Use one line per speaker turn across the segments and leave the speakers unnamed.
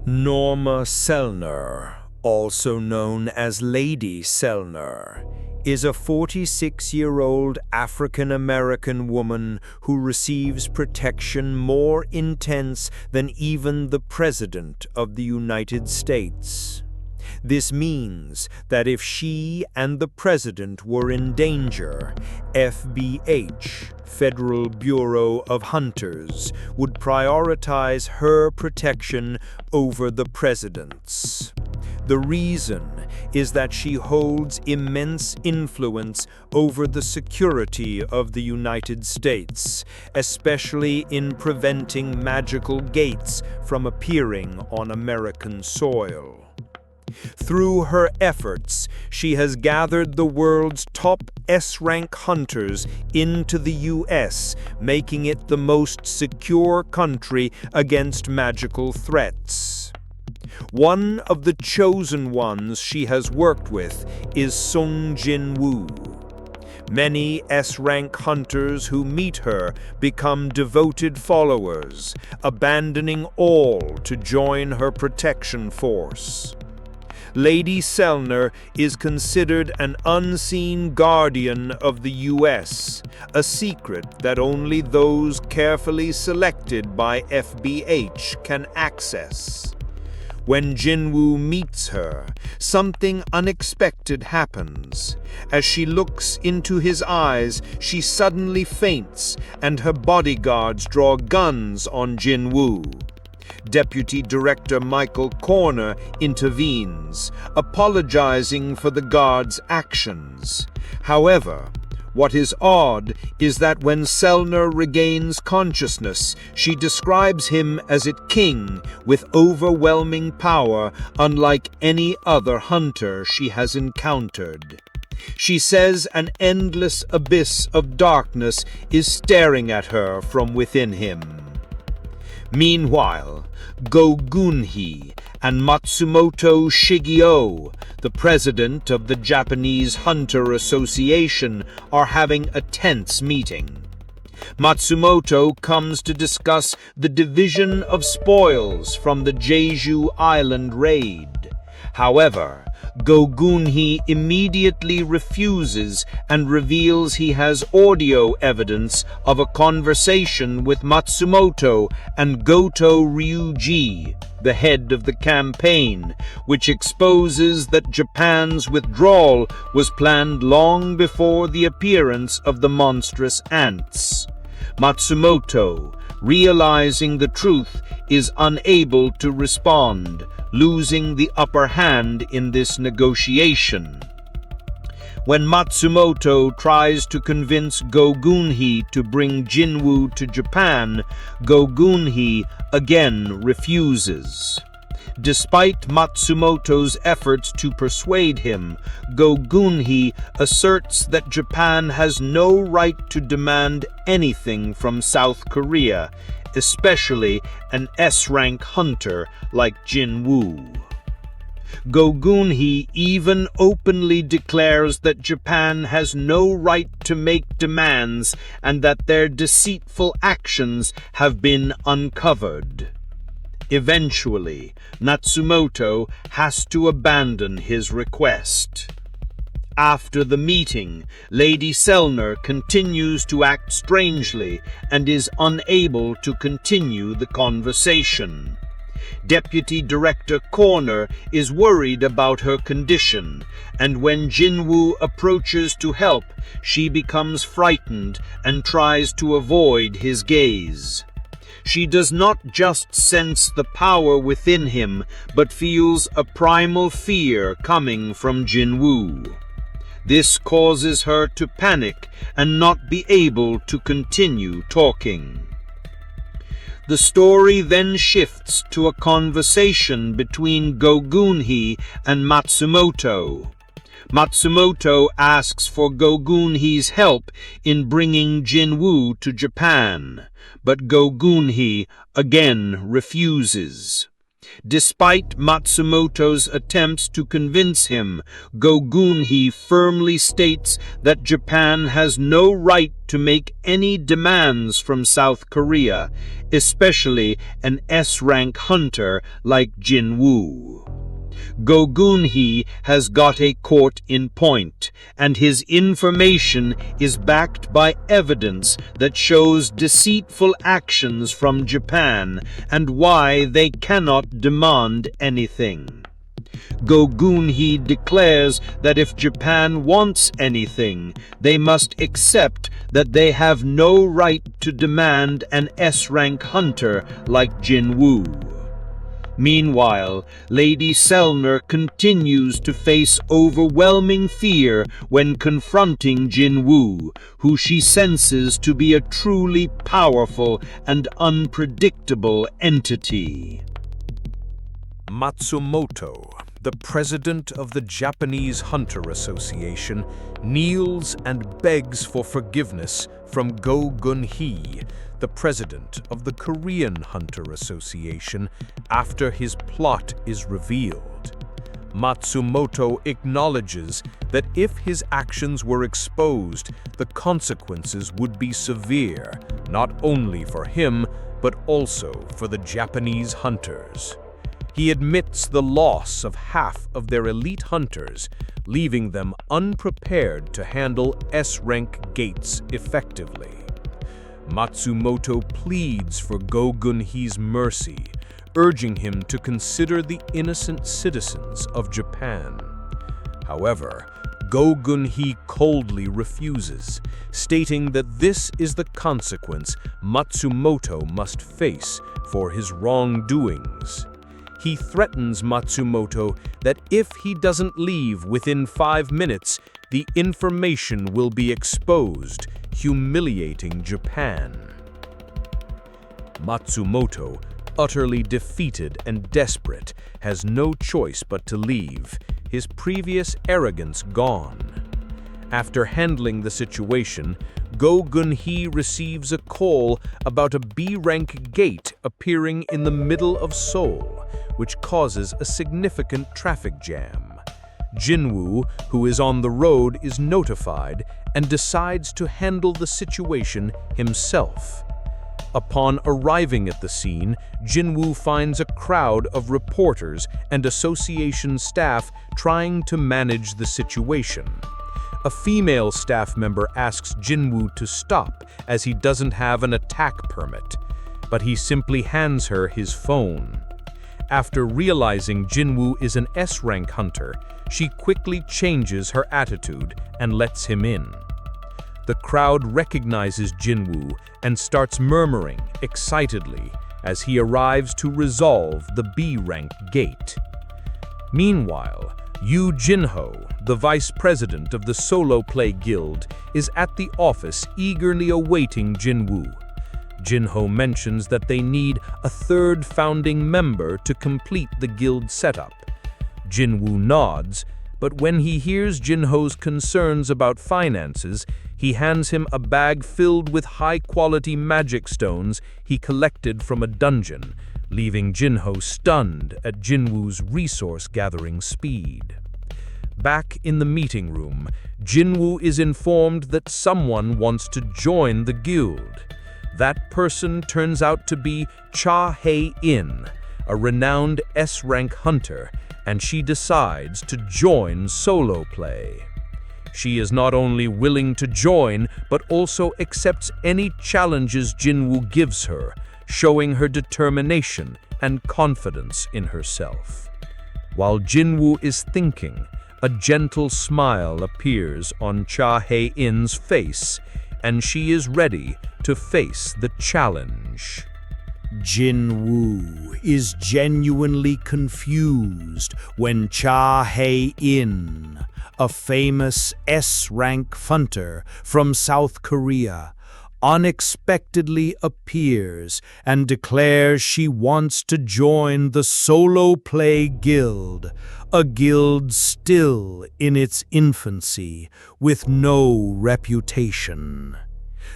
Norma Selner, also known as Lady Selner, is a 46-year-old African-American woman who receives protection more intense than even the President of the United States. This means that if she and the President were in danger, FBH, Federal Bureau of Hunters, would prioritize her protection over the President's. The reason is that she holds immense influence over the security of the United States, especially in preventing magical gates from appearing on American soil. Through her efforts, she has gathered the world's top S-rank hunters into the U.S., making it the most secure country against magical threats. One of the chosen ones she has worked with is Sung Jinwoo. Many S-rank hunters who meet her become devoted followers, abandoning all to join her protection force. Lady Selner is considered an unseen guardian of the U.S., a secret that only those carefully selected by FBH can access. When Jinwoo meets her, something unexpected happens. As she looks into his eyes, she suddenly faints, and her bodyguards draw guns on Jinwoo. Deputy Director Michael Corner intervenes, apologizing for the guards' actions. However, what is odd is that when Selner regains consciousness, she describes him as a king with overwhelming power, unlike any other hunter she has encountered. She says an endless abyss of darkness is staring at her from within him. Meanwhile, Gunhee and Matsumoto Shigeo, the president of the Japanese Hunter Association, are having a tense meeting. Matsumoto comes to discuss the division of spoils from the Jeju Island raid. However, Gunhee immediately refuses and reveals he has audio evidence of a conversation with Matsumoto and Goto Ryuji, the head of the campaign, which exposes that Japan's withdrawal was planned long before the appearance of the monstrous ants. Matsumoto, realizing the truth, is unable to respond, losing the upper hand in this negotiation. When Matsumoto tries to convince Gunhee to bring Jinwoo to Japan, Gunhee again refuses. Despite Matsumoto's efforts to persuade him, Gunhee asserts that Japan has no right to demand anything from South Korea, especially an S-rank hunter like Jinwoo. Gunhee even openly declares that Japan has no right to make demands and that their deceitful actions have been uncovered. Eventually, Matsumoto has to abandon his request. After the meeting, Lady Selner continues to act strangely and is unable to continue the conversation. Deputy Director Corner is worried about her condition, and when Jinwoo approaches to help, she becomes frightened and tries to avoid his gaze. She does not just sense the power within him, but feels a primal fear coming from Jinwoo. This causes her to panic and not be able to continue talking. The story then shifts to a conversation between Gunhee and Matsumoto. Matsumoto asks for Gunhee's help in bringing Jinwoo to Japan, but Gunhee again refuses.
Despite Matsumoto's attempts to convince him, Gunhee firmly states that Japan has no right to make any demands from South Korea, especially an S-rank hunter like Jinwoo. Gunhee has got a court in point, and his information is backed by evidence that shows deceitful actions from Japan and why they cannot demand anything. Gunhee declares that if Japan wants anything, they must accept that they have no right to demand an S-rank hunter like Jinwoo. Meanwhile, Lady Selner continues to face overwhelming fear when confronting Jinwoo, who she senses to be a truly powerful and unpredictable entity.
Matsumoto, the president of the Japanese Hunter Association, kneels and begs for forgiveness from Gunhee, the president of the Korean Hunter Association, after his plot is revealed. Matsumoto acknowledges that if his actions were exposed, the consequences would be severe, not only for him, but also for the Japanese hunters. He admits the loss of half of their elite hunters, leaving them unprepared to handle S-rank gates effectively. Matsumoto pleads for Gunhee's mercy, urging him to consider the innocent citizens of Japan. However, Gunhee coldly refuses, stating that this is the consequence Matsumoto must face for his wrongdoings. He threatens Matsumoto that if he doesn't leave within 5 minutes, the information will be exposed, humiliating Japan. Matsumoto, utterly defeated and desperate, has no choice but to leave, his previous arrogance gone. After handling the situation, Gunhee receives a call about a B-rank gate appearing in the middle of Seoul, which causes a significant traffic jam. Jinwoo, who is on the road, is notified and decides to handle the situation himself. Upon arriving at the scene, Jinwoo finds a crowd of reporters and association staff trying to manage the situation. A female staff member asks Jinwoo to stop as he doesn't have an attack permit, but he simply hands her his phone. After realizing Jinwoo is an S-rank hunter, she quickly changes her attitude and lets him in. The crowd recognizes Jinwoo and starts murmuring excitedly as he arrives to resolve the B-rank gate. Meanwhile, Yoo Jinho, the vice president of the Solo Play Guild, is at the office eagerly awaiting Jinwoo. Jinho mentions that they need a third founding member to complete the guild setup. Jinwoo nods, but when he hears Jinho's concerns about finances, he hands him a bag filled with high-quality magic stones he collected from a dungeon, leaving Jinho stunned at Jinwoo's resource-gathering speed. Back in the meeting room, Jinwoo is informed that someone wants to join the guild. That person turns out to be Cha Hae-in, a renowned S-rank hunter, and she decides to join Solo Play. She is not only willing to join, but also accepts any challenges Jinwoo gives her, showing her determination and confidence in herself. While Jinwoo is thinking, a gentle smile appears on Cha Hae-in's face, and she is ready to face the challenge.
Jinwoo is genuinely confused when Cha Hae-in, a famous S-rank hunter from South Korea, unexpectedly appears and declares she wants to join the Solo Play Guild, a guild still in its infancy with no reputation.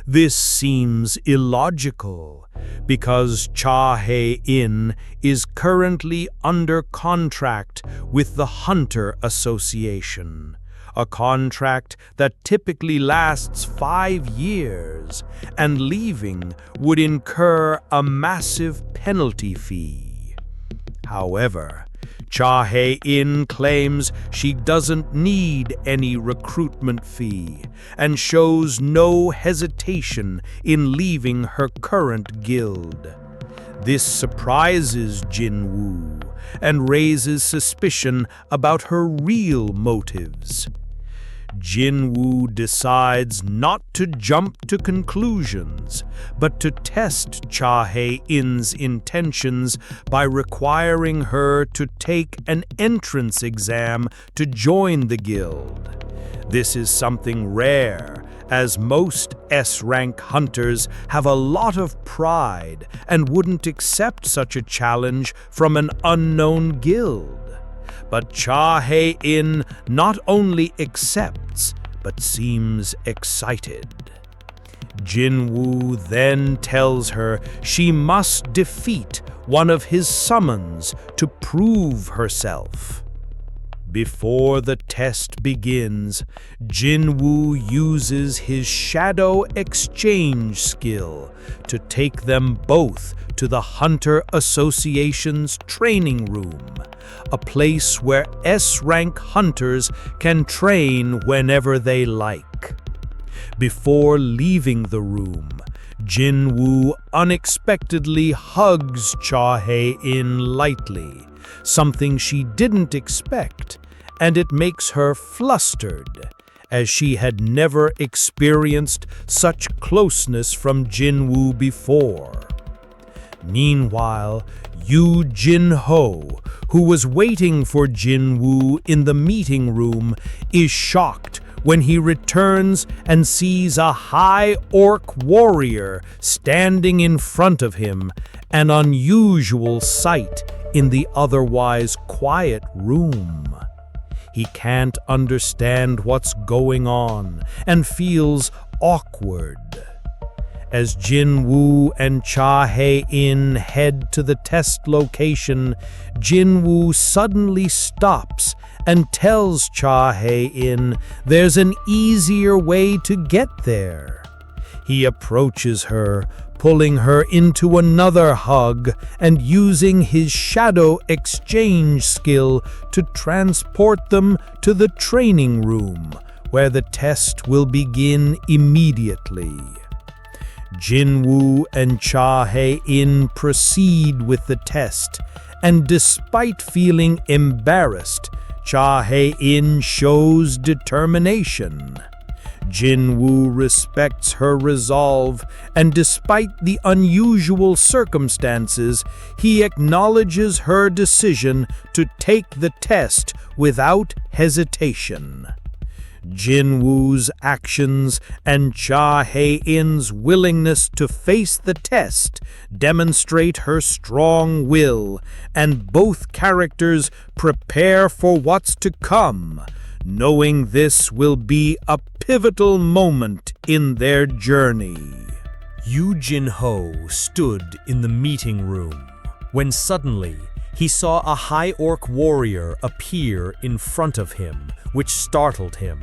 This seems illogical because Cha Hae-in is currently under contract with the Hunter Association, a contract that typically lasts 5 years, and leaving would incur a massive penalty fee. However, Cha Hae-in claims she doesn't need any recruitment fee and shows no hesitation in leaving her current guild. This surprises Jinwoo and raises suspicion about her real motives. Jinwoo decides not to jump to conclusions, but to test Cha Hae-in's intentions by requiring her to take an entrance exam to join the guild. This is something rare, as most S-rank hunters have a lot of pride and wouldn't accept such a challenge from an unknown guild. But Cha Hae-in not only accepts, but seems excited. Jinwoo then tells her she must defeat one of his summons to prove herself. Before the test begins, Jinwoo uses his shadow exchange skill to take them both to the Hunter Association's training room, a place where S-rank hunters can train whenever they like. Before leaving the room, Jinwoo unexpectedly hugs Cha Hae-in lightly, something she didn't expect, and it makes her flustered, as she had never experienced such closeness from Jinwoo before. Meanwhile, Yoo Jin-ho, who was waiting for Jinwoo in the meeting room, is shocked when he returns and sees a high orc warrior standing in front of him, an unusual sight in the otherwise quiet room. He can't understand what's going on and feels awkward. As Jinwoo and Cha Hae-in head to the test location, Jinwoo suddenly stops and tells Cha Hae-in there's an easier way to get there. He approaches her, pulling her into another hug and using his shadow exchange skill to transport them to the training room, where the test will begin immediately. Jinwoo and Cha Hae-in proceed with the test, and despite feeling embarrassed, Cha Hae-in shows determination. Jinwoo respects her resolve, and despite the unusual circumstances, he acknowledges her decision to take the test without hesitation. Jinwoo's actions and Cha Hae-in's willingness to face the test demonstrate her strong will, and both characters prepare for what's to come, knowing this will be a pivotal moment in their journey.
Yoo Jin-ho stood in the meeting room when suddenly he saw a high orc warrior appear in front of him, which startled him.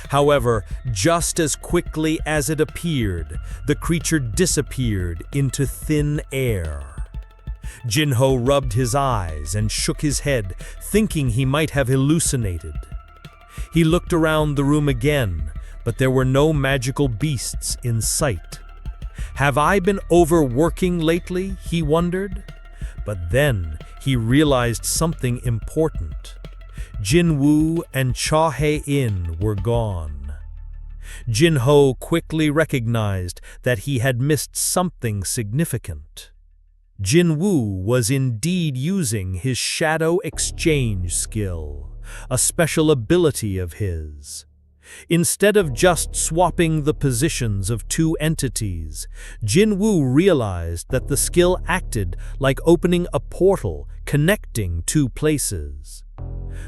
However, just as quickly as it appeared, the creature disappeared into thin air. Jin-ho rubbed his eyes and shook his head, thinking he might have hallucinated. He looked around the room again, but there were no magical beasts in sight. Have I been overworking lately? He wondered. But then he realized something important. Jinwoo and Cha Hae-in were gone. Jin-ho quickly recognized that he had missed something significant. Jinwoo was indeed using his shadow exchange skill, a special ability of his. Instead of just swapping the positions of two entities, Jinwoo realized that the skill acted like opening a portal connecting two places.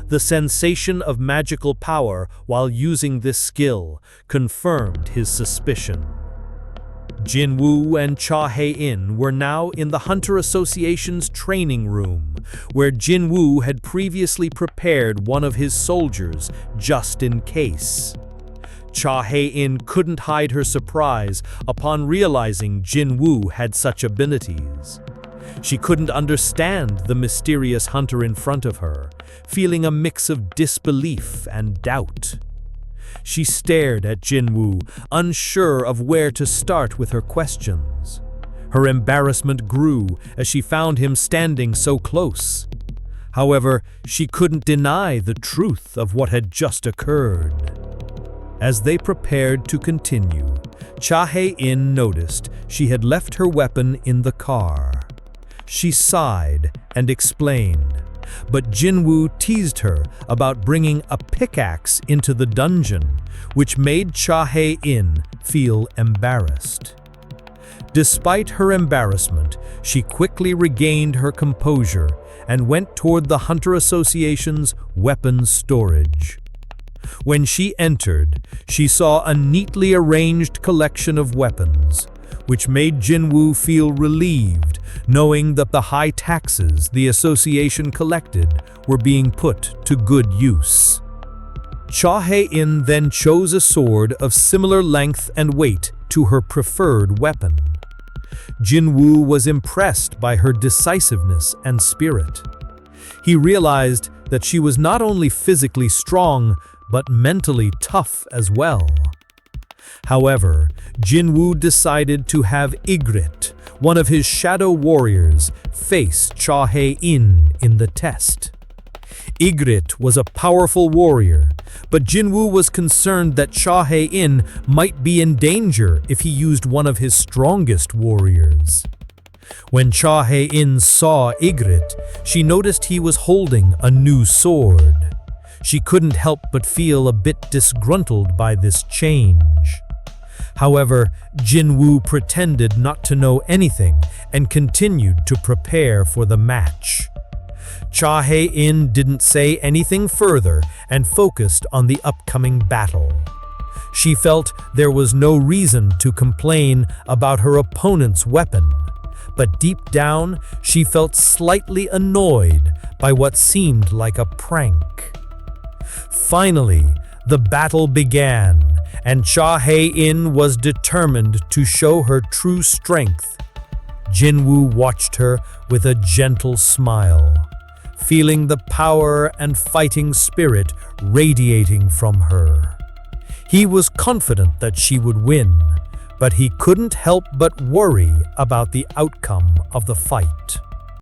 The sensation of magical power while using this skill confirmed his suspicion.
Jinwoo and Cha Hae-in were now in the Hunter Association's training room, where Jinwoo had previously prepared one of his soldiers just in case. Cha Hae-in couldn't hide her surprise upon realizing Jinwoo had such abilities. She couldn't understand the mysterious hunter in front of her, feeling a mix of disbelief and doubt. She stared at Jinwoo, unsure of where to start with her questions. Her embarrassment grew as she found him standing so close. However, she couldn't deny the truth of what had just occurred. As they prepared to continue, Cha Hae-in noticed she had left her weapon in the car. She sighed and explained, but Jinwoo teased her about bringing a pickaxe into the dungeon, which made Cha Hae-in feel embarrassed. Despite her embarrassment, she quickly regained her composure and went toward the Hunter Association's weapons storage. When she entered, she saw a neatly arranged collection of weapons, which made Jinwoo feel relieved, knowing that the high taxes the association collected were being put to good use. Cha Hae-in then chose a sword of similar length and weight to her preferred weapon. Jinwoo was impressed by her decisiveness and spirit. He realized that she was not only physically strong, but mentally tough as well. However, Jinwoo decided to have Ygritte, one of his shadow warriors, face Cha Hae-in in the test. Ygritte was a powerful warrior, but Jinwoo was concerned that Cha Hae-in might be in danger if he used one of his strongest warriors. When Cha Hae-in saw Ygritte, she noticed he was holding a new sword. She couldn't help but feel a bit disgruntled by this change. However, Jinwoo pretended not to know anything and continued to prepare for the match. Cha Hae-in didn't say anything further and focused on the upcoming battle. She felt there was no reason to complain about her opponent's weapon, but deep down she felt slightly annoyed by what seemed like a prank. Finally, the battle began, and Cha Hae-in was determined to show her true strength. Jinwoo watched her with a gentle smile, feeling the power and fighting spirit radiating from her. He was confident that she would win, but he couldn't help but worry about the outcome of the fight.